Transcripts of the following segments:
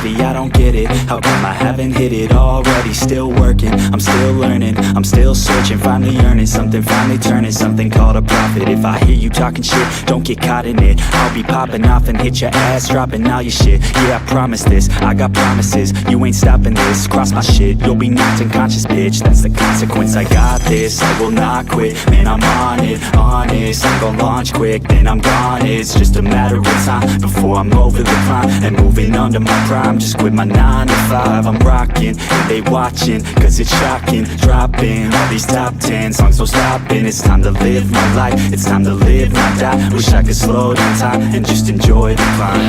steady, I don't get it. How come I haven't hit it already? Still working, I'm still learning, I'm still searching, finally earning something, finally turning something called a profit. If I hear you talking shit, don't get caught in it. I'll be popping off and hit your ass, dropping all your shit. Yeah, I promise this, I got promises, you ain't stopping this. Cross my shit, you'll be knocked unconscious, bitch. That's the consequence, I got this, I will not quit. Man, I'm on it, honest, I'm gon' launch quick, then I'm gone. It's just a matter of time before I'm over the climb and moving under my prime. Just quit my 9 to 5, I'm rocking, and they watching, cause it's shocking. Dropping all these top 10 songs, no stopping. It's time to live my life, it's time to live, not die. Wish I could slow down time and just enjoy the climb.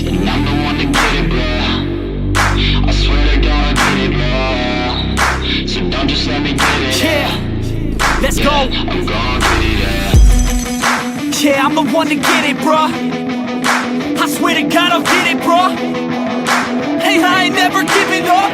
And I'm the one to get it, bro. I swear to God I get it, bro. So don't just let me get it. Yeah, let's go. I'm gon' get it, yeah, I'm the one to get it, bro. I swear to God I'll get it, bro. Hey, I ain't never giving up.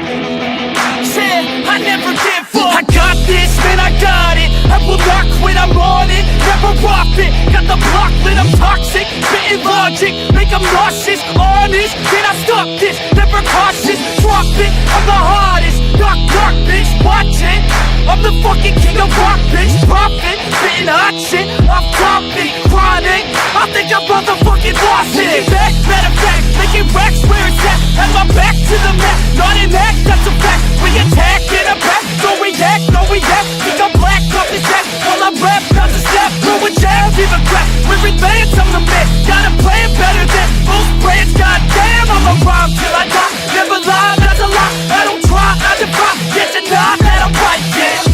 Yeah, I never give up. I got this, man, I got it. I will not quit, I'm on it. Never off it. Got the block lit, I'm toxic. Spitting logic, make them nauseous. Honest, can I stop this? Never cautious, drop it. I'm the hardest. Knock, knock, bitch, watch it. I'm the fucking king of rock, bitch. Profit, spitting hot shit. Off topic, chronic. I think I'm motherfucking lost it. Back, matter of fact, making racks where it's at. Have my back to the mat, not an act, that's a fact. We attack in a back, don't react, no react. Think I'm black, off his back. While I rap, not to step, throwing jab, give a crap. We're advanced, I'm the man. Gotta play it better than most brands. Goddamn, I'm a rhyme till I die. Never lie, that's a lie. I don't try, I defy. Get to nod, that I'm right, yeah.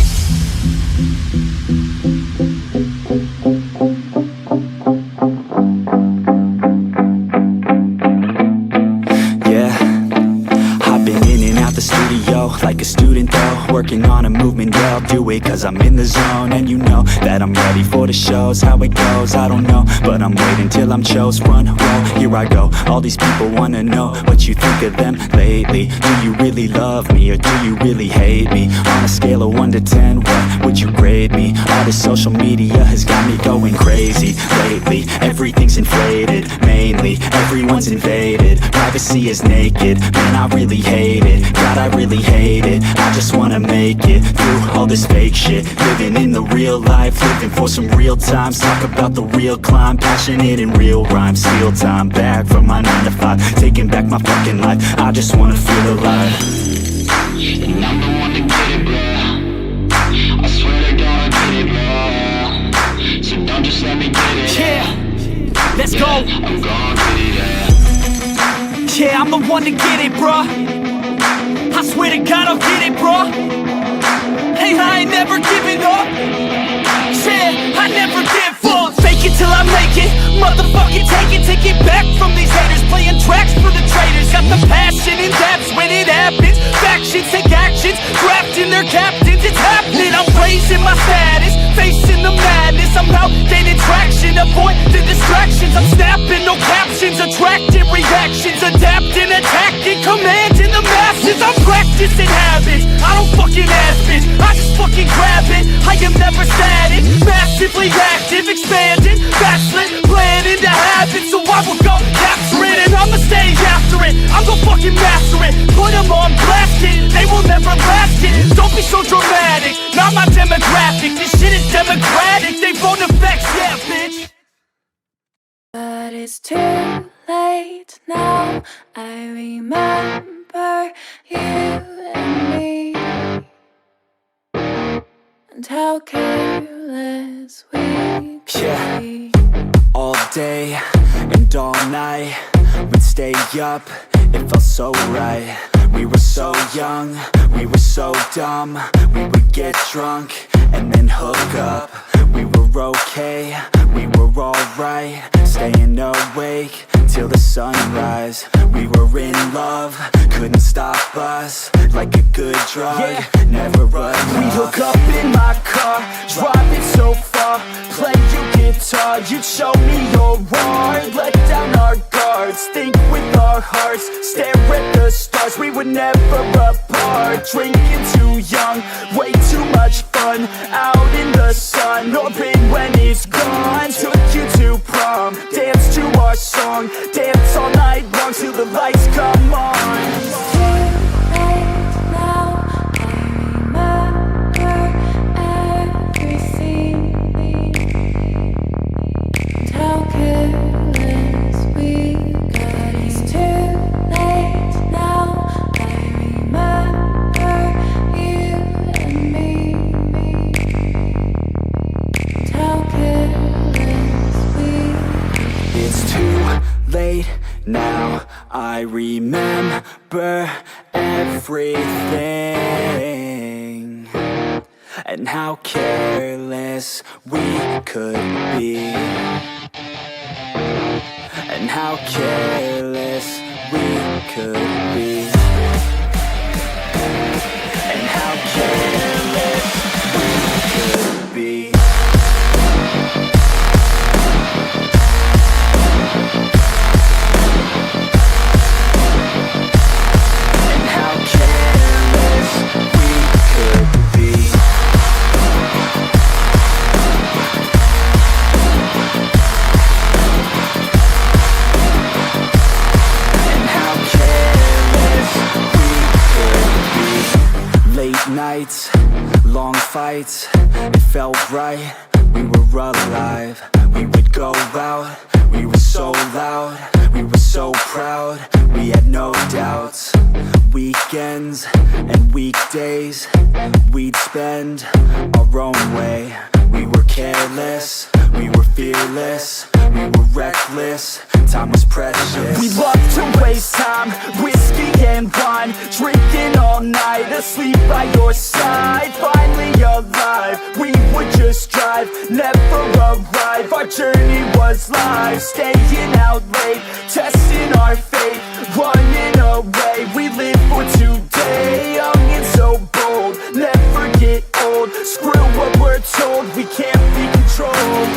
Like a student though, working on a movement, yeah, I'll do it cause I'm in the zone. And you know that I'm ready for the shows. How it goes, I don't know, but I'm waiting till I'm chose. Front row, here I go. All these people wanna know what you think of them lately. Do you really love me or do you really hate me? On a scale of 1 to 10, what would you grade me? All this social media has got me going crazy lately. Everything's inflated, mainly everyone's invaded. Privacy is naked, man, I really hate it. God, I really hate it. I just wanna make it through all this fake shit. Living in the real life, living for some real times. Talk about the real climb, passionate in real rhymes. Steal time back from my 9 to 5, taking back my fucking life. I just wanna feel alive. and I'm the one to get it, bro. I swear to God I get it, bro. So don't just let me get it. Yeah, let's go. I'm gon' get it, yeah, I'm the one to get it, bro. I swear to God I'll get it, bro. Hey, I ain't never giving up. Yeah, I never give up. Fake it till I make it. Motherfucking take it back from these haters. Playing tracks for the traitors. Got the passion in depths when it happens. Factions take actions, drafting their captains. It's happening, I'm raising my status. Facing the madness, I'm out gaining traction. Avoid the distractions, I'm snapping, no captions. Attracting reactions, adapting, attacking, commanding the masses. I'm practicing habits, I don't fucking ask bitch, I just fucking grab it. I am never static, massively active, expanding, backslid, planning to have it. So I will go capture it and I'ma stay after it. I'm gon' fucking master it, put them on blast it. They will never last it, don't be so dramatic. Not my demographic, this shit is democratic. They vote effects, yeah bitch. But it's too late now. I remember you and me, and how careless we could be. All day and all night, we'd stay up, it felt so right. We were so young, we were so dumb. We would get drunk and then hook up. We were okay, we were alright. Staying awake till the sunrise. We were in love, couldn't stop us. Like a good drug, never run. We hook up in my car, drive it so far. Play your guitar, you'd show me your art. Let down our guards, think with our hearts. Stare at the stars, we were never apart. heart. Drinking too young, way too much fun. Out in the sun, hoping when it's gone. Took you to prom, dance to our song. Dance all night long till the lights come on. Now I remember everything, and how careless we could be, and how careless we could be, and how careless we could be. Nights, long fights, it felt right, we were alive. We would go out, we were so loud, we were so proud, we had no doubts. Weekends and weekdays, we'd spend our own way. We were careless, we were fearless, we were reckless, time was precious. We loved to waste time, whiskey and wine, drinking all night, asleep by your side. Finally alive, we would just drive, never arrive. Our journey was live, staying out late, testing our fate, running away. We live for today, young and so bold, never get old. Screw what we're told, we can't be controlled.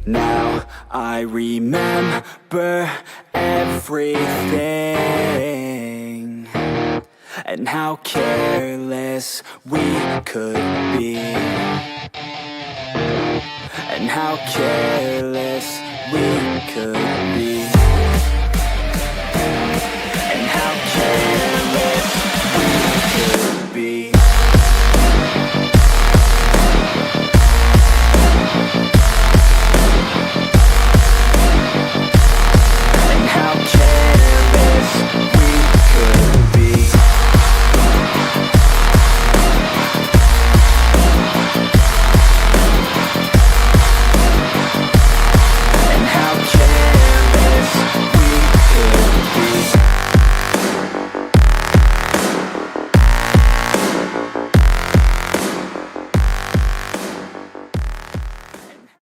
Now I remember everything, and how careless we could be, and how careless we could be.